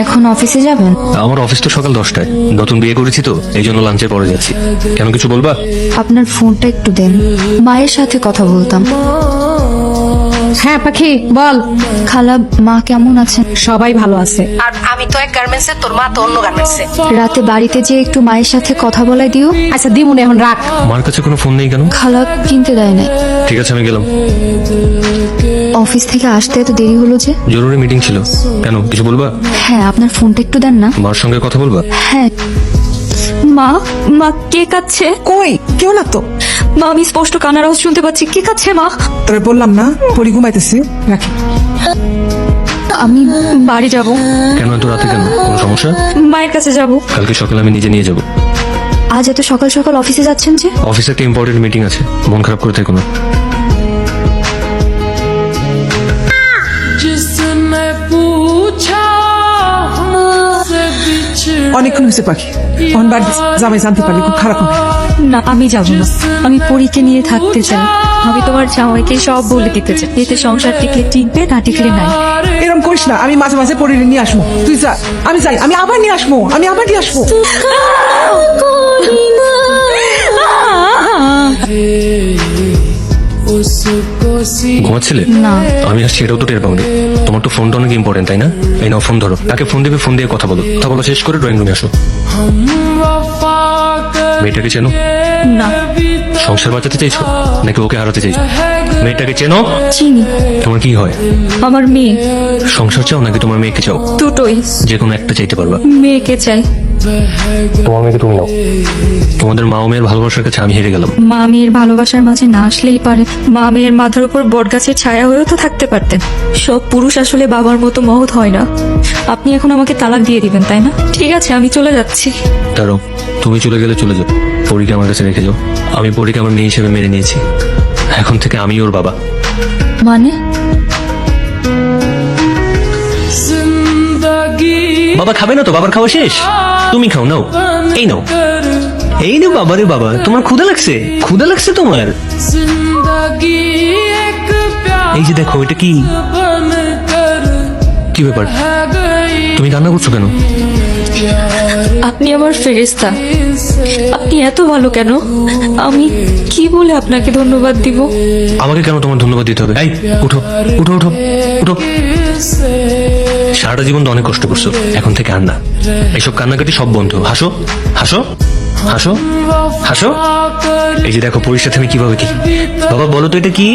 এখন অফিসে যাবেন? আমার অফিস তো সকাল 10টায়। নতুন বিয়ে করেছি তো, এই জন্য লাঞ্চের পরে যাচ্ছি। কেন, কিছু বলবা? আপনার ফোনটা একটু দেন, মায়ের সাথে কথা বলতাম। হ্যাঁ পাখি বল। খালা, মা কেমন আছেন? সবাই ভালো আছে। আর আমি তো এক গার্মেন্টসে, তোর মা তো অন্য গার্মেন্টসে। রাতে বাড়িতে যে একটু মায়ের সাথে কথা বলাই দিও। আচ্ছা দিমুন, এখন রাখ। মার কাছে কোনো ফোন নেই কেন? খালা কিনতে দেয় নাই। ঠিক আছে, আমি গেলাম। অফিস থেকে আসতে এত দেরি হলো যে? জরুরি মিটিং ছিল। কেন, কিছু বলবা? হ্যাঁ, আপনার ফোনটা একটু দেন না। মার সঙ্গে কথা বলবা? হ্যাঁ। মা, মা কে কাচ্ছে? কই কেউ না তো। মা, আমি স্পষ্ট কান্নার আওয়াজ শুনতে পাচ্ছি। কে কাচ্ছে মা? তবে বললাম না পরি ঘুমাইতেছি, রাখি। আমি বাড়ি যাব। কেন এত রাতে, কেন, কোনো সমস্যা? মায়ের কাছে যাব। কালকে সকালে আমি নিজে নিয়ে যাব। আজ এত সকাল সকাল অফিসে যাচ্ছেন যে? অফিসে একটা ইম্পর্টেন্ট মিটিং আছে, মন খারাপ করে থেকো না। অনেকক্ষণ হয়েছে পাখি, অন বাড়ি জামাই জানতে পারলে খুব খারাপ হবে। না, আমি যাব না। আমি পরীকে নিয়ে থাকতে চাই। আমি তোমার জামাইকে সব বলে দিতে চাই, এতে সংসার টিকলে টিকবে, না টিকলে নাই। এরকম করিস না, আমি মাঝে মাঝে পরি নিয়ে আসবো। তুই যা, আমি যাই, আমি আবার নিয়ে আসবো, আমি আবার নিয়ে আসবো। ঘুমাচ্ছিলে? না। আমি আসছি এটাও তো টের পাওনি। তোমার তো ফোনটা অনেক ইম্পর্টেন্ট, তাই না? এই নাও ফোন ধরো, তাকে ফোন দেবে, ফোন দিয়ে কথা বলো। কথা বলা শেষ করে ড্রয়িং রুমে আসো। মেয়েটাকে চেনো? না। সংসার বাঁচাতে চাইছো নাকি ওকে হারাতে চাইছো? মেয়েটাকে চেনো? চিনি। তোমার কি হয়? আমার মেয়ে। সংসার চাও নাকি তোমার মেয়েকে চাও? দুটোই। যে কোনো একটা চাইতে পারবা। মেয়েকে চাই। তোমার মেয়েকে তুমি নাও। তোমাদের মা ও মেয়ের ভালোবাসার কাছে আমি হেরে গেলাম। মা মেয়ের ভালোবাসার মাঝে না আসলেই পারে। মা মেয়ের মাথার উপর বটগাছের ছায়া হয়েও তো থাকতে পারতেন। সব পুরুষ আসলে বাবার মতো মহৎ হয় না। আপনি এখন আমাকে তালাক দিয়ে দিবেন, তাই না? ঠিক আছে, আমি চলে যাচ্ছি। দাঁড়াও, তুমি চলে গেলে চলে যাও, পরীকে আমার কাছে রেখে যাও। আমি পরীকে আমার মেয়ে হিসেবে মেনে নিয়েছি। এখন থেকে আমি ওর বাবা। মানে? বাবা খাবে না তো? বাবার খাওয়া শেষ? তুমি খাও, নাও, এই নাও, এই নাও। বাবা রে বাবা, তোমার ক্ষুধা লাগছে? ক্ষুধা লাগছে তোমার? এই যে দেখো, এটা কি? কি ব্যাপার, তুমি কান্না করছো কেন? আপনি আমার ফেরেশতা। আপনি এত ভালো কেন? আমি কি বলে আপনাকে ধন্যবাদ দিব? আমাকে কেন তোমার ধন্যবাদ দিতে হবে? এই উঠো, উঠো, উঠো, উঠো। সারাটা জীবন তো অনেক কষ্ট করছো, এখন থেকে আর না। এইসব কান্নাকাটি সব বন্ধ। হাসো, হাসো, হাসো, হাসো। এই যে দেখো, পরীর সাথে আমি কিভাবে কি। বাবা বলো তো এটা কি?